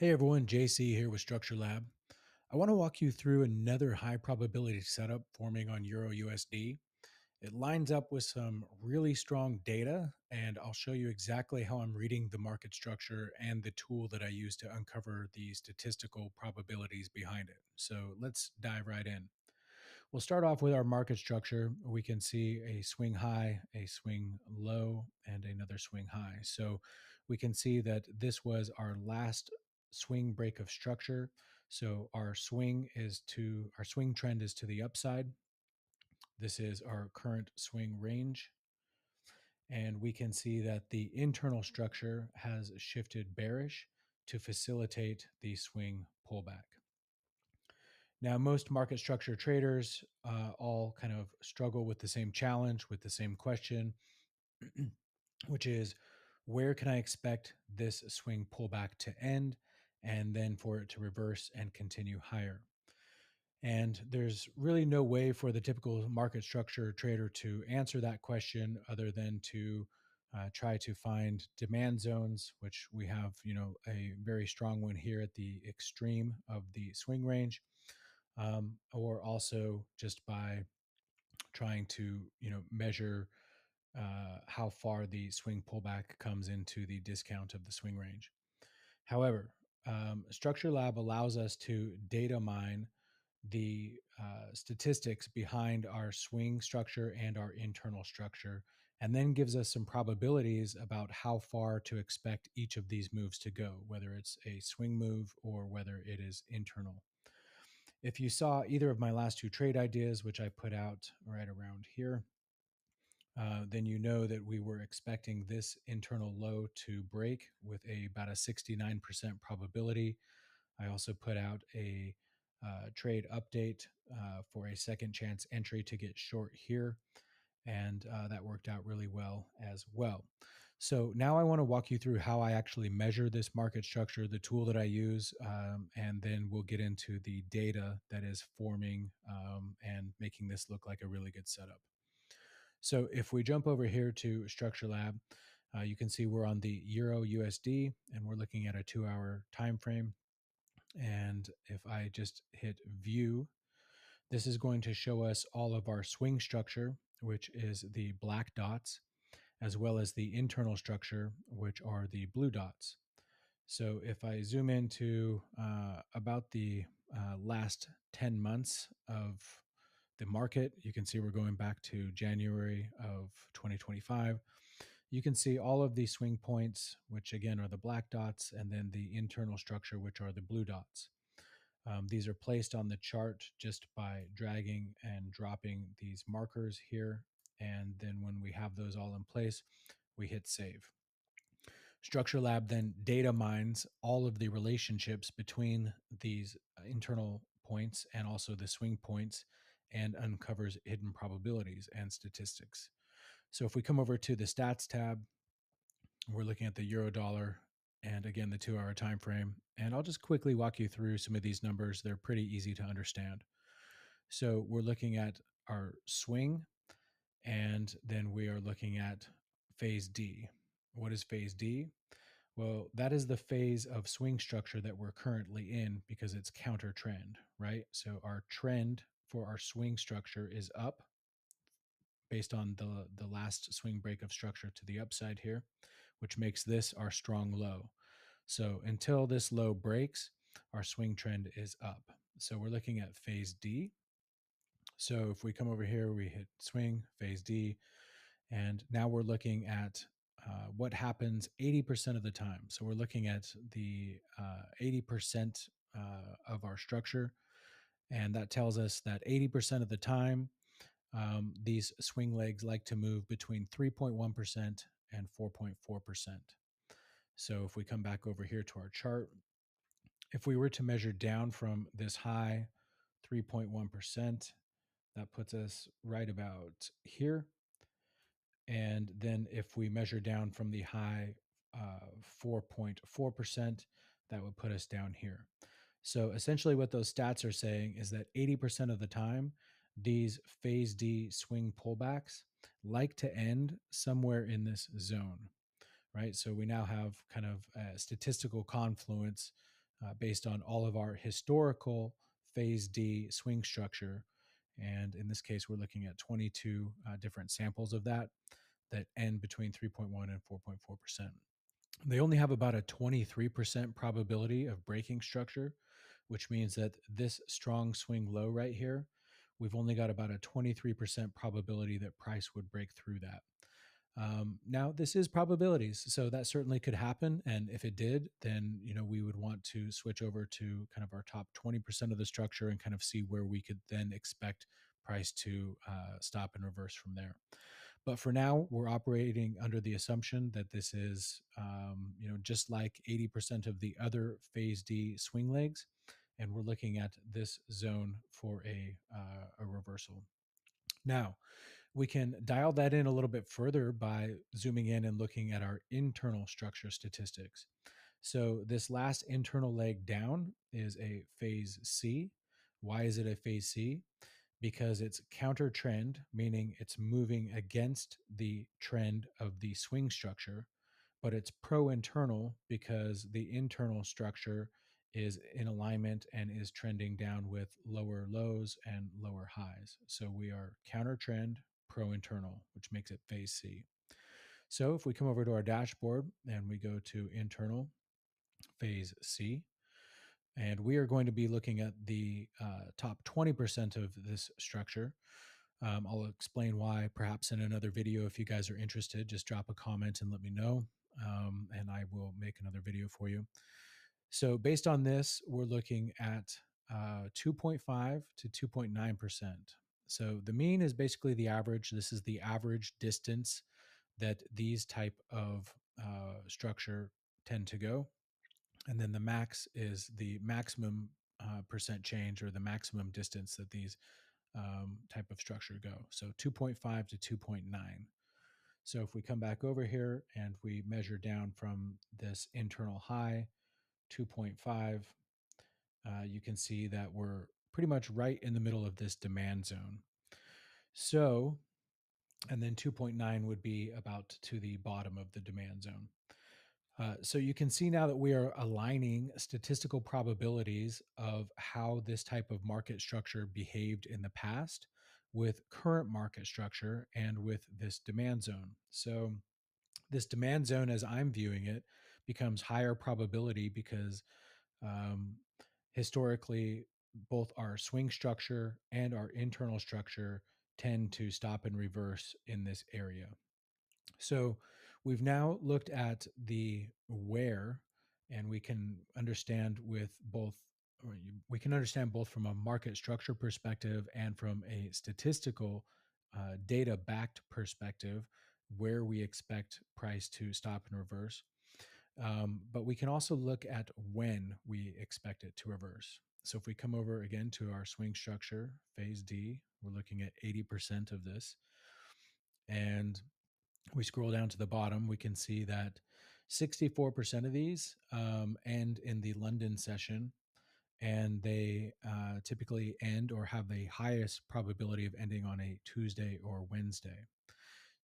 Hey everyone, JC here with Structure Lab. I want to walk you through another high probability setup forming on Euro USD. It lines up with some really strong data, and I'll show you exactly how I'm reading the market structure and the tool that I use to uncover the statistical probabilities behind it. So let's dive right in. We'll start off with our market structure. We can see a swing high, a swing low, and another swing high. So we can see that this was our last swing break of structure. So our swing trend is to the upside. This is our current swing range. And we can see that the internal structure has shifted bearish to facilitate the swing pullback. Now, most market structure traders all kind of struggle with the same challenge, with the same question, which is where can I expect this swing pullback to end and then for it to reverse and continue higher? And there's really no way for the typical market structure trader to answer that question other than to try to find demand zones, which we have, a very strong one here at the extreme of the swing range, or also just by trying to measure how far the swing pullback comes into the discount of the swing range. However, Structure Lab allows us to data mine the statistics behind our swing structure and our internal structure, and then gives us some probabilities about how far to expect each of these moves to go, whether it's a swing move or whether it is internal. If you saw either of my last two trade ideas, which I put out right around here, then you know that we were expecting this internal low to break with about a 69% probability. I also put out a trade update for a second chance entry to get short here, and that worked out really well as well. So now I want to walk you through how I actually measure this market structure, the tool that I use, and then we'll get into the data that is forming and making this look like a really good setup. So if we jump over here to Structure Lab, you can see we're on the Euro USD and we're looking at a 2-hour time frame. And if I just hit view, this is going to show us all of our swing structure, which is the black dots, as well as the internal structure, which are the blue dots. So if I zoom into about the last 10 months of the market, you can see we're going back to January of 2025. You can see all of these swing points, which again are the black dots, and then the internal structure, which are the blue dots. These are placed on the chart just by dragging and dropping these markers here. And then when we have those all in place, we hit save. Structure Lab then data mines all of the relationships between these internal points and also the swing points and uncovers hidden probabilities and statistics. So if we come over to the stats tab, we're looking at the euro dollar and again the 2-hour time frame, and I'll just quickly walk you through some of these numbers. They're pretty easy to understand. So we're looking at our swing, and then we are looking at phase D. What is phase D? Well, that is the phase of swing structure that we're currently in because it's counter trend, right? So our trend for our swing structure is up based on the last swing break of structure to the upside here, which makes this our strong low. So until this low breaks, our swing trend is up. So we're looking at phase D. So if we come over here, we hit swing, phase D, and now we're looking at what happens 80% of the time. So we're looking at the 80% of our structure, and that tells us that 80% of the time, these swing legs like to move between 3.1% and 4.4%. So if we come back over here to our chart, if we were to measure down from this high 3.1%, that puts us right about here. And then if we measure down from the high 4.4%, that would put us down here. So essentially what those stats are saying is that 80% of the time, these phase D swing pullbacks like to end somewhere in this zone, right? So we now have kind of a statistical confluence based on all of our historical phase D swing structure. And in this case, we're looking at 22 different samples of that end between 3.1 and 4.4%. They only have about a 23% probability of breaking structure, which means that this strong swing low right here, we've only got about a 23% probability that price would break through that. Now, this is probabilities, so that certainly could happen. And if it did, then we would want to switch over to kind of our top 20% of the structure and kind of see where we could then expect price to stop and reverse from there. But for now, we're operating under the assumption that this is, just like 80% of the other phase D swing legs, and we're looking at this zone for a reversal. Now, we can dial that in a little bit further by zooming in and looking at our internal structure statistics. So this last internal leg down is a phase C. Why is it a phase C? Because it's counter trend, meaning it's moving against the trend of the swing structure, but it's pro internal because the internal structure is in alignment and is trending down with lower lows and lower highs. So we are counter trend, pro internal, which makes it phase C. So if we come over to our dashboard and we go to internal phase C, and we are going to be looking at the top 20% of this structure. I'll explain why perhaps in another video. If you guys are interested, just drop a comment and let me know, and I will make another video for you. So based on this, we're looking at 2.5 to 2.9%. So the mean is basically the average. This is the average distance that these type of structure tend to go. And then the max is the maximum percent change, or the maximum distance that these type of structure go. So 2.5 to 2.9. So if we come back over here and we measure down from this internal high, 2.5, you can see that we're pretty much right in the middle of this demand zone. So, and then 2.9 would be about to the bottom of the demand zone. So you can see now that we are aligning statistical probabilities of how this type of market structure behaved in the past with current market structure and with this demand zone. So this demand zone, as I'm viewing it, becomes higher probability because um, historically, both our swing structure and our internal structure tend to stop and reverse in this area. So we've now looked at the where, and we can understand with both, we can understand both from a market structure perspective and from a statistical data backed perspective where we expect price to stop and reverse. But we can also look at when we expect it to reverse. So if we come over again to our swing structure, phase D, we're looking at 80% of this. And we scroll down to the bottom, we can see that 64% of these end in the London session, and they typically end or have the highest probability of ending on a Tuesday or Wednesday.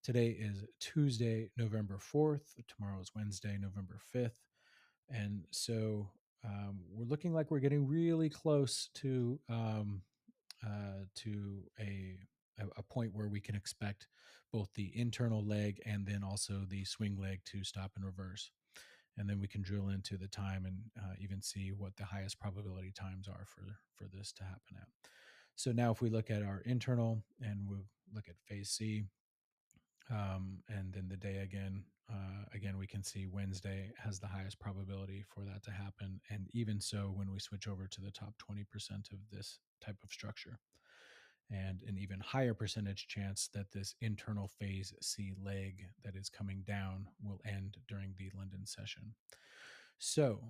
Today is Tuesday, November 4th. Tomorrow is Wednesday, November 5th. And so we're looking like we're getting really close to a point where we can expect both the internal leg and then also the swing leg to stop and reverse. And then we can drill into the time and even see what the highest probability times are for this to happen at. So now if we look at our internal and we'll look at phase C, and then the day again, we can see Wednesday has the highest probability for that to happen. And even so, when we switch over to the top 20% of this type of structure, and an even higher percentage chance that this internal phase C leg that is coming down will end during the London session. So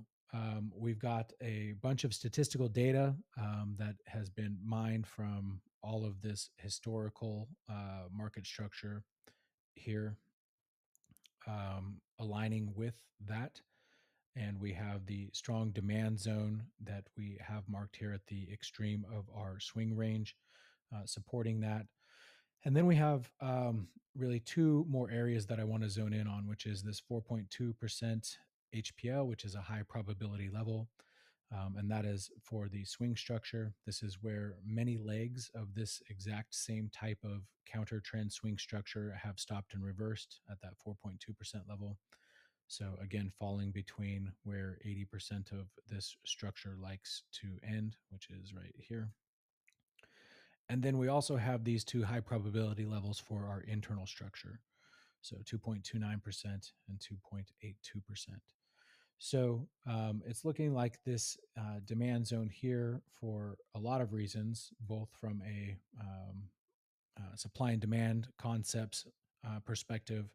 we've got a bunch of statistical data that has been mined from all of this historical market structure here, aligning with that. And we have the strong demand zone that we have marked here at the extreme of our swing range, supporting that. And then we have really two more areas that I want to zone in on, which is this 4.2% HPL, which is a high probability level. And that is for the swing structure. This is where many legs of this exact same type of counter trend swing structure have stopped and reversed at that 4.2% level. So again, falling between where 80% of this structure likes to end, which is right here. And then we also have these two high probability levels for our internal structure. So 2.29% and 2.82%. So it's looking like this demand zone here for a lot of reasons, both from a supply and demand concepts perspective,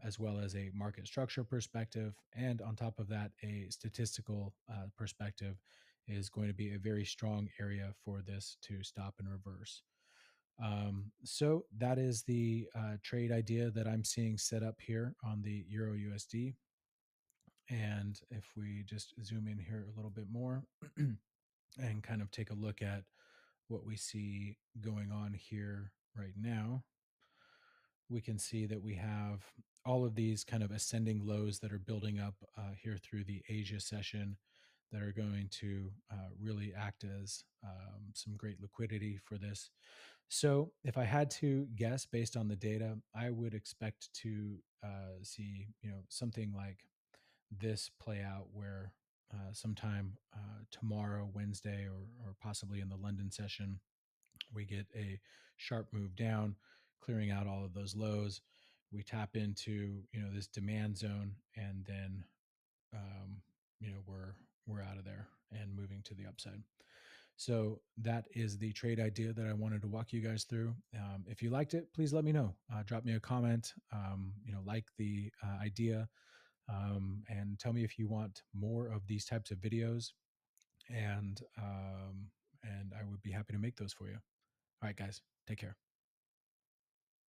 as well as a market structure perspective. And on top of that, a statistical perspective is going to be a very strong area for this to stop and reverse. So that is the trade idea that I'm seeing set up here on the Euro USD. And if we just zoom in here a little bit more and kind of take a look at what we see going on here right now, we can see that we have all of these kind of ascending lows that are building up here through the Asia session that are going to really act as some great liquidity for this. So if I had to guess based on the data, I would expect to see, something like this play out where sometime tomorrow, Wednesday, or possibly in the London session, we get a sharp move down, clearing out all of those lows. We tap into this demand zone, and then um, we're out of there and moving to the upside. So that is the trade idea that I wanted to walk you guys through. If you liked it, please let me know. Drop me a comment. Like the idea, and tell me if you want more of these types of videos, and I would be happy to make those for you. All right, guys, take care.